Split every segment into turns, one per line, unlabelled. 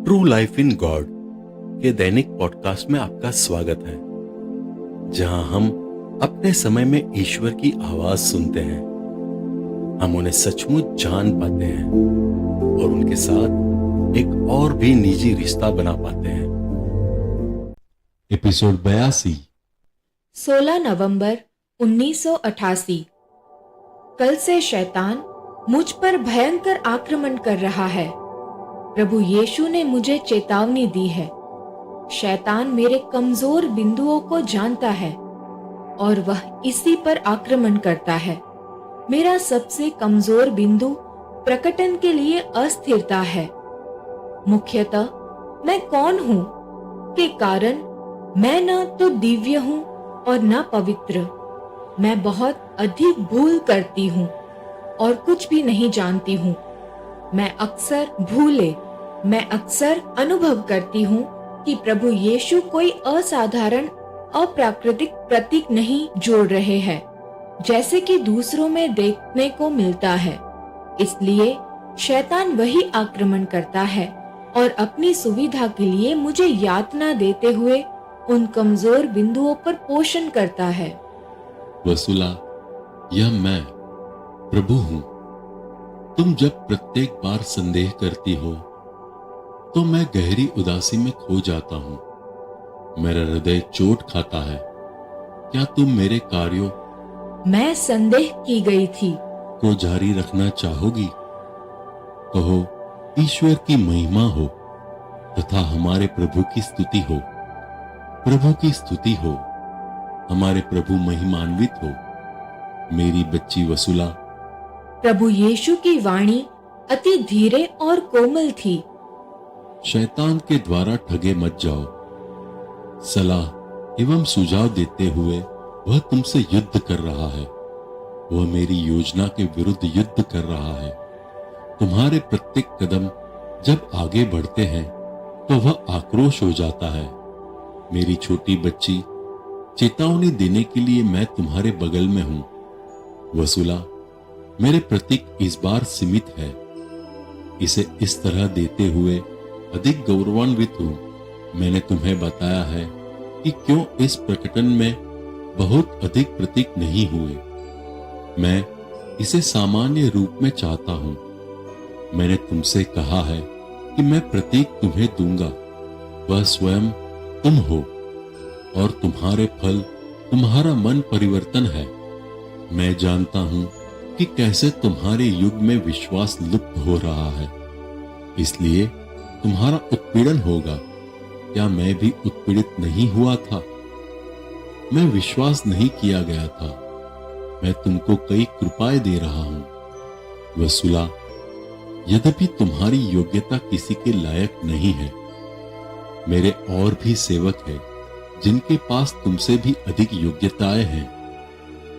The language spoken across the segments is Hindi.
ट्रू लाइफ इन गॉड के दैनिक पॉडकास्ट में आपका स्वागत है, जहां हम अपने समय में ईश्वर की आवाज सुनते हैं। हम उन्हें सचमुच जान पाते हैं और उनके साथ एक और भी निजी रिश्ता बना पाते हैं।
एपिसोड 82
16 नवंबर 1988। कल से शैतान मुझ पर भयंकर आक्रमण कर रहा है। प्रभु यीशु ने मुझे चेतावनी दी है। शैतान मेरे कमजोर बिंदुओं को जानता है और वह इसी पर आक्रमण करता है। मेरा सबसे कमजोर बिंदु प्रकटन के लिए अस्थिरता है। मुख्यतः मैं कौन हूँ के कारण मैं न तो दिव्य हूँ और न पवित्र। मैं बहुत अधिक भूल करती हूँ और कुछ भी नहीं जानती हूँ। मैं अक्सर अनुभव करती हूँ कि प्रभु यीशु कोई असाधारण अप्राकृतिक प्रतीक नहीं जोड़ रहे हैं, जैसे कि दूसरों में देखने को मिलता है। इसलिए शैतान वही आक्रमण करता है और अपनी सुविधा के लिए मुझे यातना देते हुए उन कमजोर बिंदुओं पर पोषण करता है।
वसूला, यह मैं प्रभु हूं। तुम जब प्रत्येक बार संदेह करती हो तो मैं गहरी उदासी में खो जाता हूं। मेरा हृदय चोट खाता है। क्या तुम मेरे कार्यों
मैं संदेह की गई थी
को जारी रखना चाहोगी? कहो, ईश्वर की महिमा हो तथा हमारे प्रभु की स्तुति हो। प्रभु की स्तुति हो, हमारे प्रभु महिमान्वित हो। मेरी बच्ची वसूला।
प्रभु यीशु की वाणी अति धीरे और कोमल थी।
शैतान के द्वारा ठगे मत जाओ। सलाह एवं सुझाव देते हुए वह तुमसे युद्ध कर रहा है। वह मेरी योजना के विरुद्ध युद्ध कर रहा है। तुम्हारे प्रत्येक कदम जब आगे बढ़ते हैं तो वह आक्रोश हो जाता है। मेरी छोटी बच्ची, चेतावनी देने के लिए मैं तुम्हारे बगल में हूं। वसूला, मेरे प्रतीक इस बार सीमित है। इसे इस तरह देते हुए अधिक गौरवान्वित हूं। मैंने तुम्हें बताया है कि क्यों इस प्रकटन में बहुत अधिक प्रतीक नहीं हुए। मैं इसे सामान्य रूप में चाहता हूं। मैंने तुमसे कहा है कि मैं प्रतीक तुम्हें दूंगा। वह स्वयं तुम हो और तुम्हारे फल तुम्हारा मन परिवर्तन है। मैं जानता हूं कि कैसे तुम्हारे युग में विश्वास लुप्त हो रहा है, इसलिए तुम्हारा उत्पीड़न होगा। क्या मैं भी उत्पीड़ित नहीं हुआ था? मैं विश्वास नहीं किया गया था। मैं तुमको कई कृपाएं दे रहा हूं। वसूला, यद्यपि तुम्हारी योग्यता किसी के लायक नहीं है, मेरे और भी सेवक हैं जिनके पास तुमसे भी अधिक योग्यताएं हैं।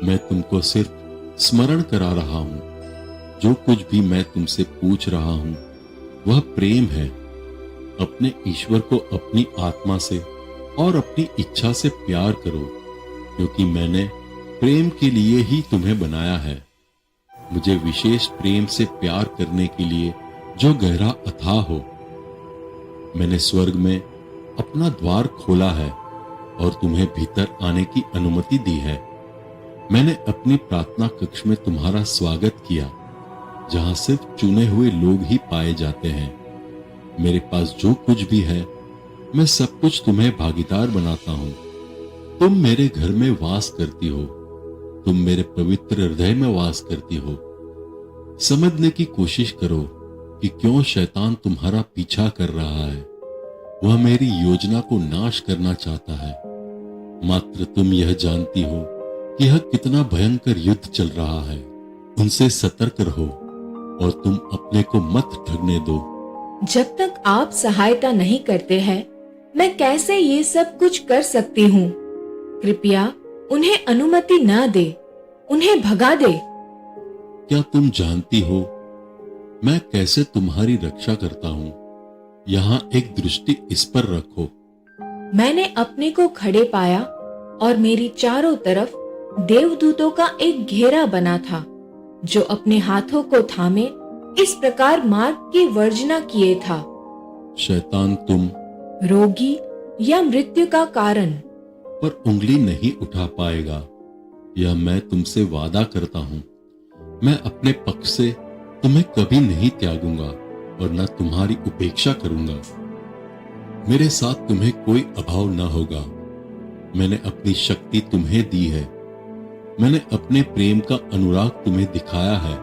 मैं तुमको सिर्फ स्मरण करा रहा हूं। जो कुछ भी मैं तुमसे पूछ रहा हूं वह प्रेम है। अपने ईश्वर को अपनी आत्मा से और अपनी इच्छा से प्यार करो, क्योंकि मैंने प्रेम के लिए ही तुम्हें बनाया है। मुझे विशेष प्रेम से प्यार करने के लिए जो गहरा अथाह हो। मैंने स्वर्ग में अपना द्वार खोला है और तुम्हें भीतर आने की अनुमति दी है। मैंने अपनी प्रार्थना कक्ष में तुम्हारा स्वागत किया, जहां सिर्फ चुने हुए लोग ही पाए जाते हैं। मेरे पास जो कुछ भी है, मैं सब कुछ तुम्हें भागीदार बनाता हूं। तुम मेरे घर में वास करती हो। तुम मेरे पवित्र हृदय में वास करती हो। समझने की कोशिश करो कि क्यों शैतान तुम्हारा पीछा कर रहा है। वह मेरी योजना को नाश करना चाहता है। मात्र तुम यह जानती हो कि यह कितना भयंकर युद्ध चल रहा है। उनसे सतर्क रहो और तुम अपने को मत ठगने दो।
जब तक आप सहायता नहीं करते हैं, मैं कैसे ये सब कुछ कर सकती हूँ? कृपया उन्हें अनुमति न दे, उन्हें भगा दे।
क्या तुम जानती हो मैं कैसे तुम्हारी रक्षा करता हूँ? यहाँ एक दृष्टि इस पर रखो।
मैंने अपने को खड़े पाया और मेरी चारों तरफ देवदूतों का एक घेरा बना था, जो अपने हाथों को थामे इस प्रकार मार्ग की वर्जना किए था।
शैतान तुम
रोगी या मृत्यु का कारण
पर उंगली नहीं उठा पाएगा, यह मैं तुमसे वादा करता हूं। मैं अपने पक्ष से तुम्हें कभी नहीं त्यागूंगा और न तुम्हारी उपेक्षा करूंगा। मेरे साथ तुम्हें कोई अभाव न होगा। मैंने अपनी शक्ति तुम्हें दी है। मैंने अपने प्रेम का अनुराग तुम्हें दिखाया है,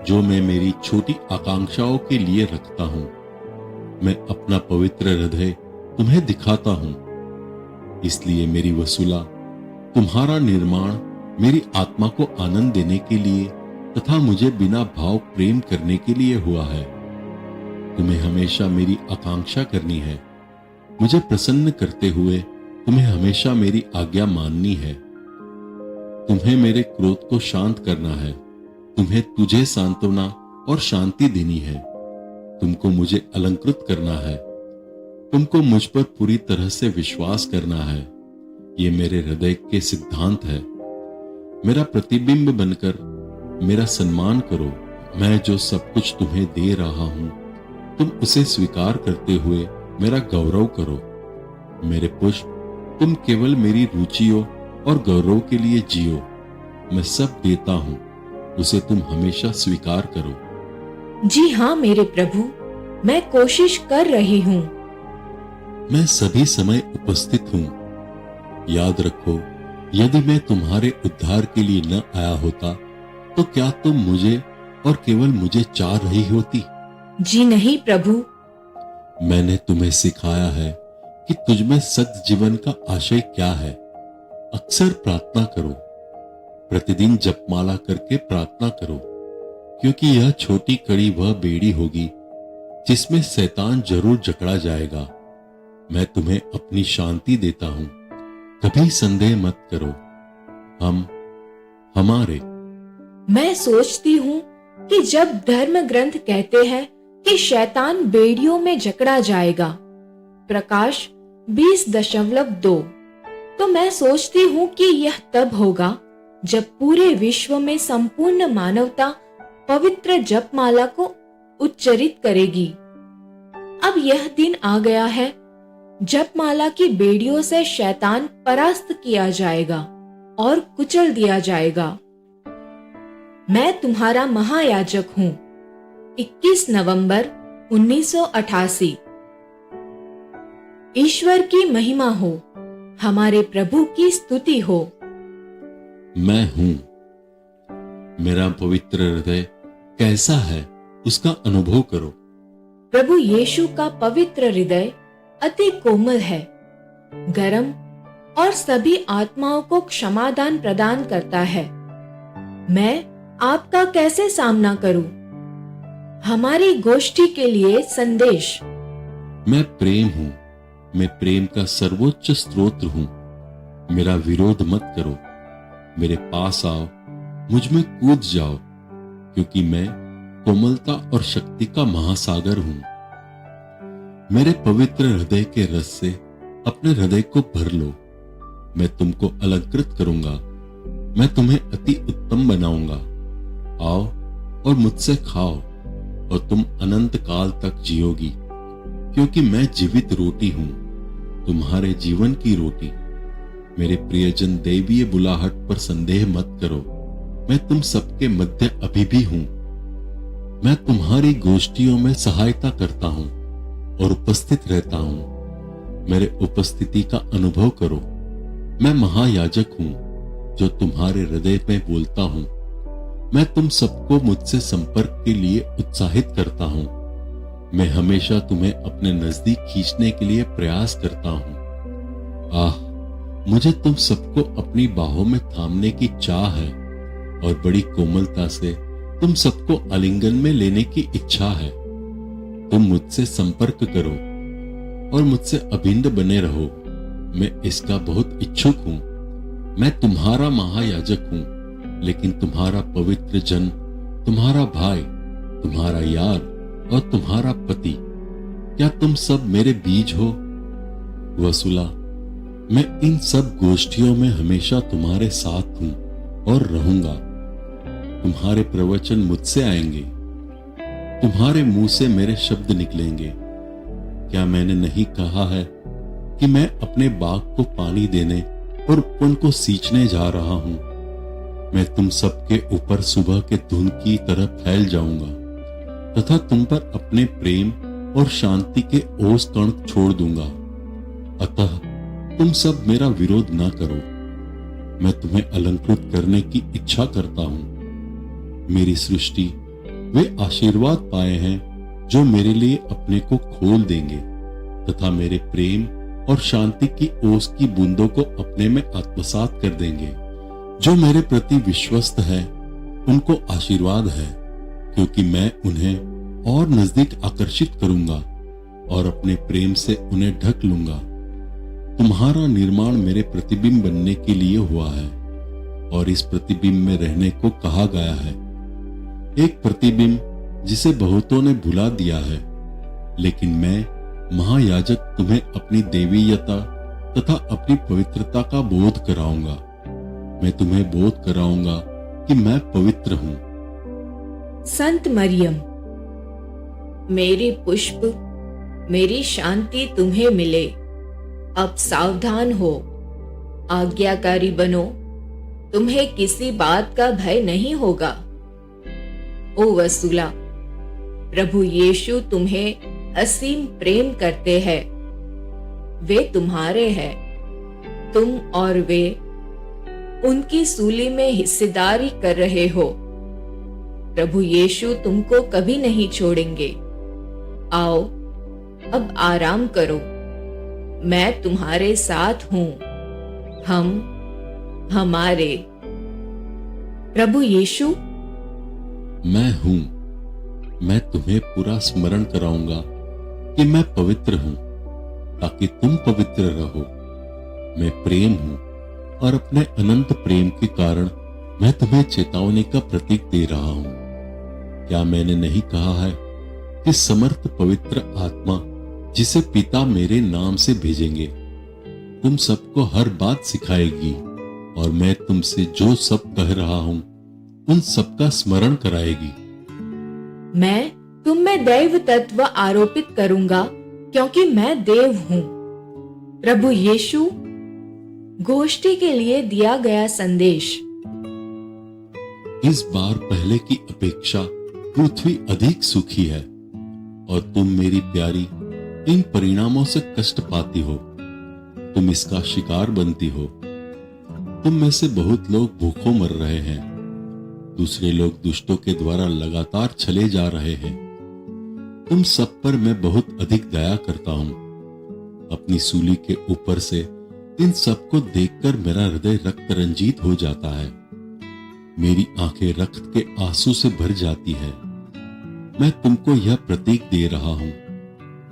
जो मैं मेरी छोटी आकांक्षाओं के लिए रखता हूं। मैं अपना पवित्र हृदय तुम्हें दिखाता हूं। इसलिए मेरी वसूला तुम्हारा निर्माण मेरी आत्मा को आनंद देने के लिए तथा मुझे बिना भाव प्रेम करने के लिए हुआ है। तुम्हें हमेशा मेरी आकांक्षा करनी है। मुझे प्रसन्न करते हुए तुम्हें हमेशा मेरी आज्ञा माननी है। तुम्हें मेरे क्रोध को शांत करना है। तुम्हें तुझे सांत्वना और शांति देनी है। तुमको मुझे अलंकृत करना है। तुमको मुझ पर पूरी तरह से विश्वास करना है। ये मेरे हृदय के सिद्धांत है। मेरा प्रतिबिंब बनकर मेरा सम्मान करो। मैं जो सब कुछ तुम्हें दे रहा हूं, तुम उसे स्वीकार करते हुए मेरा गौरव करो। मेरे पुष्प, तुम केवल मेरी रुचियों और गौरव के लिए जियो। मैं सब देता हूं, उसे तुम हमेशा स्वीकार करो।
जी हाँ मेरे प्रभु, मैं कोशिश कर रही हूँ।
मैं सभी समय उपस्थित हूं। याद रखो, यदि मैं तुम्हारे उद्धार के लिए न आया होता तो क्या तुम मुझे और केवल मुझे चाह रही होती?
जी नहीं प्रभु।
मैंने तुम्हें सिखाया है कि तुझमें सत जीवन का आशय क्या है। अक्सर प्रार्थना करो। प्रतिदिन जपमाला करके प्रार्थना करो, क्योंकि यह छोटी कड़ी वह बेड़ी होगी जिसमें शैतान जरूर जकड़ा जाएगा। मैं तुम्हें अपनी शांति देता हूं। कभी संदेह मत करो। हमारे
मैं सोचती हूँ कि जब धर्म ग्रंथ कहते हैं कि शैतान बेड़ियों में जकड़ा जाएगा, प्रकाश 20.2, तो मैं सोचती हूँ कि यह तब होगा जब पूरे विश्व में संपूर्ण मानवता पवित्र जपमाला को उच्चरित करेगी। अब यह दिन आ गया है, जपमाला की बेड़ियों से शैतान परास्त किया जाएगा और कुचल दिया जाएगा। मैं तुम्हारा महायाजक हूँ। 21 नवंबर 1988। ईश्वर की महिमा हो, हमारे प्रभु की स्तुति हो।
मैं हूं। मेरा पवित्र हृदय कैसा है उसका अनुभव करो।
प्रभु यीशु का पवित्र हृदय अति कोमल है, गरम और सभी आत्माओं को क्षमादान प्रदान करता है। मैं आपका कैसे सामना करूं? हमारी गोष्ठी के लिए संदेश।
मैं प्रेम हूं। मैं प्रेम का सर्वोच्च स्रोत हूं। मेरा विरोध मत करो। मेरे पास आओ, मुझ में कूद जाओ, क्योंकि मैं कोमलता और शक्ति का महासागर हूं। मेरे पवित्र हृदय के रस से अपने हृदय को भर लो। मैं तुमको अलंकृत करूंगा। मैं तुम्हें अति उत्तम बनाऊंगा। आओ और मुझसे खाओ और तुम अनंत काल तक जियोगी, क्योंकि मैं जीवित रोटी हूं, तुम्हारे जीवन की रोटी। मेरे प्रियजन, दैवीय बुलाहट पर संदेह मत करो। मैं तुम सबके मध्य अभी भी हूं। मैं तुम्हारी गोष्ठियों में सहायता करता हूं और उपस्थित रहता हूं। मेरे उपस्थिति का अनुभव करो। मैं महायाजक हूं जो तुम्हारे हृदय में बोलता हूं। मैं तुम सबको मुझसे संपर्क के लिए उत्साहित करता हूं। मैं हमेशा तुम्हें अपने नजदीक खींचने के लिए प्रयास करता हूं। आह, मुझे तुम सबको अपनी बाहों में थामने की चाह है और बड़ी कोमलता से तुम सबको आलिंगन में लेने की इच्छा है। तुम मुझसे संपर्क करो और मुझसे अभिन्न बने रहो। मैं इसका बहुत इच्छुक हूं। मैं तुम्हारा महायाजक हूं, लेकिन तुम्हारा पवित्र जन, तुम्हारा भाई, तुम्हारा यार और तुम्हारा पति, क्या तुम सब मेरे बीज हो? वसूला, मैं इन सब गोष्ठियों में हमेशा तुम्हारे साथ हूं और रहूंगा। तुम्हारे प्रवचन मुझसे आएंगे। तुम्हारे मुंह से मेरे शब्द निकलेंगे। क्या मैंने नहीं कहा है कि मैं अपने बाग को पानी देने और उनको सींचने जा रहा हूं? मैं तुम सबके ऊपर सुबह के धुंध की तरह फैल जाऊंगा तथा तुम पर अपने प्रेम और शांति के ओस कण छोड़ दूंगा। अतः तुम सब मेरा विरोध ना करो। मैं तुम्हें अलंकृत करने की इच्छा करता हूं। मेरी सृष्टि वे आशीर्वाद पाए हैं जो मेरे लिए अपने को खोल देंगे तथा मेरे प्रेम और शांति की ओस की बूंदों को अपने में आत्मसात कर देंगे। जो मेरे प्रति विश्वस्त है उनको आशीर्वाद है, क्योंकि मैं उन्हें और नजदीक आकर्षित करूंगा और अपने प्रेम से उन्हें ढक लूंगा। तुम्हारा निर्माण मेरे प्रतिबिंब बनने के लिए हुआ है और इस प्रतिबिंब में रहने को कहा गया है। एक प्रतिबिंब जिसे बहुतों ने भुला दिया है, लेकिन मैं महायाजक तुम्हें अपनी देवीयता तथा अपनी पवित्रता का बोध कराऊंगा। मैं तुम्हें बोध कराऊंगा कि मैं पवित्र हूं।
संत मरियम, मेरे पुष्प, मेरी शांति तुम्हें मिले। अब सावधान हो, आज्ञाकारी बनो, तुम्हें किसी बात का भय नहीं होगा। ओ वसूला, प्रभु यीशु तुम्हें असीम प्रेम करते हैं। वे तुम्हारे हैं, तुम और वे उनकी सूली में हिस्सेदारी कर रहे हो। प्रभु यीशु तुमको कभी नहीं छोड़ेंगे। आओ, अब आराम करो, मैं तुम्हारे साथ हूं। हमारे प्रभु यीशु,
मैं हूं। मैं तुम्हें पूरा स्मरण कराऊंगा कि मैं पवित्र हूं, ताकि तुम पवित्र रहो। मैं प्रेम हूं और अपने अनंत प्रेम के कारण मैं तुम्हें चेतावनी का प्रतीक दे रहा हूं। क्या मैंने नहीं कहा है कि समर्थ पवित्र आत्मा जिसे पिता मेरे नाम से भेजेंगे तुम सबको हर बात सिखाएगी और मैं तुमसे जो सब कह रहा हूं उन सबका स्मरण कराएगी।
मैं तुम में दैव तत्व आरोपित करूंगा, क्योंकि मैं देव हूं। प्रभु यीशु, गोष्ठी के लिए दिया गया संदेश।
इस बार पहले की अपेक्षा पृथ्वी अधिक सुखी है और तुम मेरी प्यारी इन परिणामों से कष्ट पाती हो। तुम इसका शिकार बनती हो। तुम में से बहुत लोग भूखों मर रहे हैं। दूसरे लोग दुष्टों के द्वारा लगातार छले जा रहे हैं। तुम सब पर मैं बहुत अधिक दया करता हूं। अपनी सूली के ऊपर से इन सबको देखकर मेरा हृदय रक्त रंजित हो जाता है। मेरी आंखें रक्त के आंसू से भर जाती है। मैं तुमको यह प्रतीक दे रहा हूं,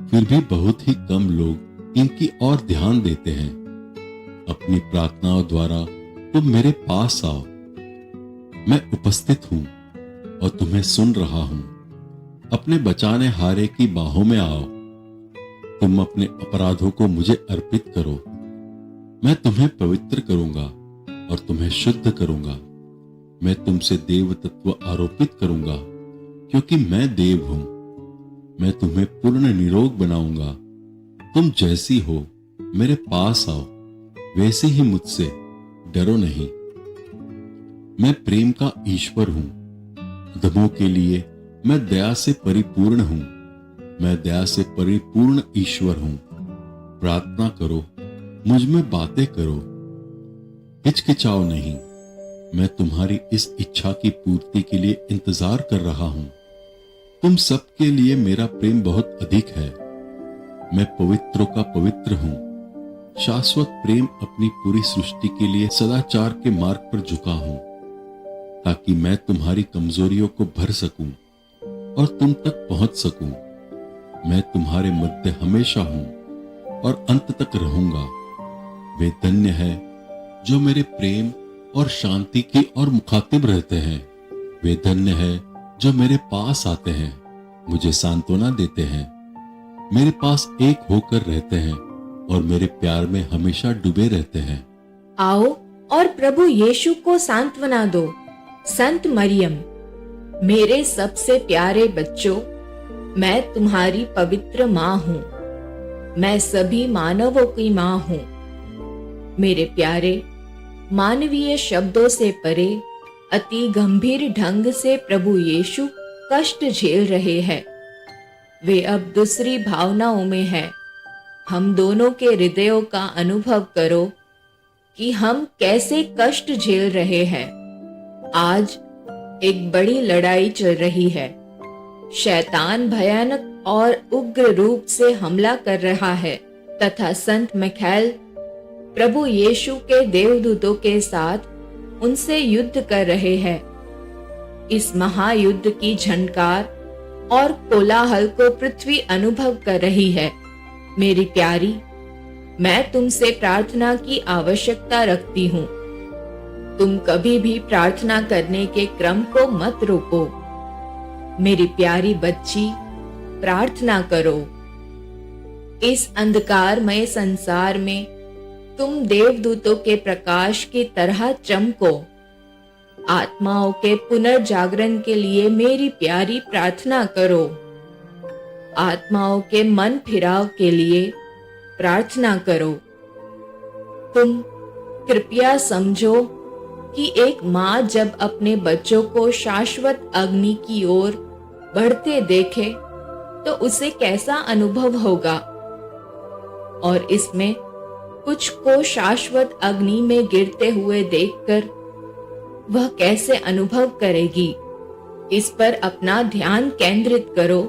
फिर भी बहुत ही कम लोग इनकी ओर ध्यान देते हैं। अपनी प्रार्थनाओं द्वारा तुम मेरे पास आओ। मैं उपस्थित हूं और तुम्हें सुन रहा हूं। अपने बचाने हारे की बाहों में आओ। तुम अपने अपराधों को मुझे अर्पित करो। मैं तुम्हें पवित्र करूंगा और तुम्हें शुद्ध करूंगा। मैं तुमसे देव तत्व आरोपित करूंगा, क्योंकि मैं देव हूं। मैं तुम्हें पूर्ण निरोग बनाऊंगा। तुम जैसी हो मेरे पास आओ, वैसे ही मुझसे डरो नहीं। मैं प्रेम का ईश्वर हूं। दमों के लिए मैं दया से परिपूर्ण हूं। मैं दया से परिपूर्ण ईश्वर हूं। प्रार्थना करो, मुझ में बातें करो, हिचकिचाओ नहीं। मैं तुम्हारी इस इच्छा की पूर्ति के लिए इंतजार कर रहा हूं। तुम सबके लिए मेरा प्रेम बहुत अधिक है। मैं पवित्रों का पवित्र हूं। शाश्वत प्रेम अपनी पूरी सृष्टि के लिए सदाचार के मार्ग पर झुका हूं, ताकि मैं तुम्हारी कमजोरियों को भर सकूं और तुम तक पहुंच सकूं। मैं तुम्हारे मध्य हमेशा हूं और अंत तक रहूंगा। वे धन्य है जो मेरे प्रेम और शांति की ओर मुखातिब रहते हैं। वे धन्य है जो मेरे पास आते हैं, मुझे सांत्वना देते हैं, मेरे पास एक होकर रहते हैं और मेरे प्यार में हमेशा डूबे रहते हैं।
आओ और प्रभु यीशु को सांत्वना दो। संत मरियम, मेरे सबसे प्यारे बच्चों, मैं तुम्हारी पवित्र माँ हूँ। मैं सभी मानवों की मां हूं। मेरे प्यारे, मानवीय शब्दों से परे अति गंभीर ढंग से प्रभु यीशु कष्ट झेल रहे हैं। वे अब दूसरी भावनाओं में हैं। हम दोनों के हृदयों का अनुभव करो कि हम कैसे कष्ट झेल रहे हैं। आज एक बड़ी लड़ाई चल रही है। शैतान भयानक और उग्र रूप से हमला कर रहा है तथा संत मिखाएल प्रभु यीशु के देवदूतों के साथ उनसे युद्ध कर रहे हैं। इस महायुद्ध की झनकार और कोलाहल को पृथ्वी अनुभव कर रही है। मेरी प्यारी, मैं तुमसे प्रार्थना की आवश्यकता रखती हूँ। तुम कभी भी प्रार्थना करने के क्रम को मत रोको। मेरी प्यारी बच्ची, प्रार्थना करो। इस अंधकारमय संसार में तुम देवदूतों के प्रकाश की तरह चमको। आत्माओं के पुनर्जागरण के लिए मेरी प्यारी प्रार्थना करो। आत्माओं के मन फिराव के लिए प्रार्थना करो। तुम कृपया समझो कि एक माँ जब अपने बच्चों को शाश्वत अग्नि की ओर बढ़ते देखे तो उसे कैसा अनुभव होगा, और इसमें कुछ को शाश्वत अग्नि में गिरते हुए देखकर वह कैसे अनुभव करेगी। इस पर अपना ध्यान केंद्रित करो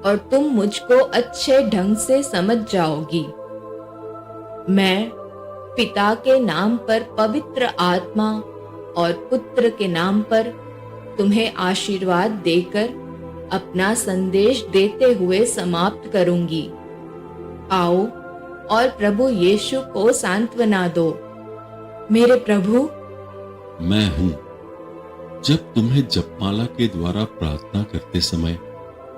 और तुम मुझको अच्छे ढंग से समझ जाओगी। मैं पिता के नाम पर पवित्र आत्मा और पुत्र के नाम पर तुम्हें आशीर्वाद देकर अपना संदेश देते हुए समाप्त करूंगी। आओ और प्रभु यीशु को सांत्वना दो। मेरे प्रभु,
मैं हूं। जब तुम्हें जपमाला के द्वारा प्रार्थना करते समय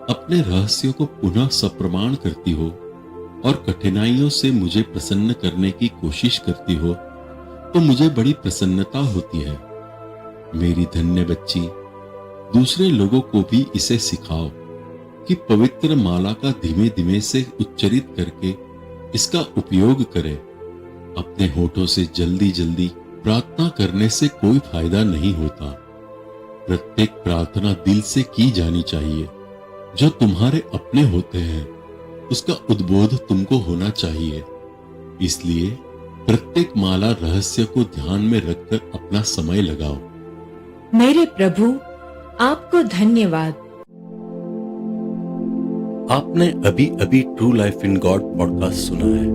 अपने रहस्यों को पुनः सप्रमाण करती हो और कठिनाइयों से मुझे प्रसन्न करने की कोशिश करती हो, तो मुझे बड़ी प्रसन्नता होती है। मेरी धन्य बच्ची, दूसरे लोगों को भी इसे सिखाओ कि पवित्र माला का धीमे धीमे से उच्चरित करके इसका उपयोग करें। अपने होठों से जल्दी जल्दी प्रार्थना करने से कोई फायदा नहीं होता। प्रत्येक प्रार्थना दिल से की जानी चाहिए। जो तुम्हारे अपने होते हैं उसका उद्बोध तुमको होना चाहिए। इसलिए प्रत्येक माला रहस्य को ध्यान में रखकर अपना समय लगाओ।
मेरे प्रभु, आपको धन्यवाद।
आपने अभी अभी true life in God podcast सुना है।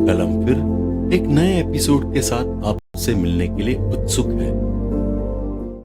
कल हम फिर एक नए एपिसोड के साथ आपसे मिलने के लिए उत्सुक हैं।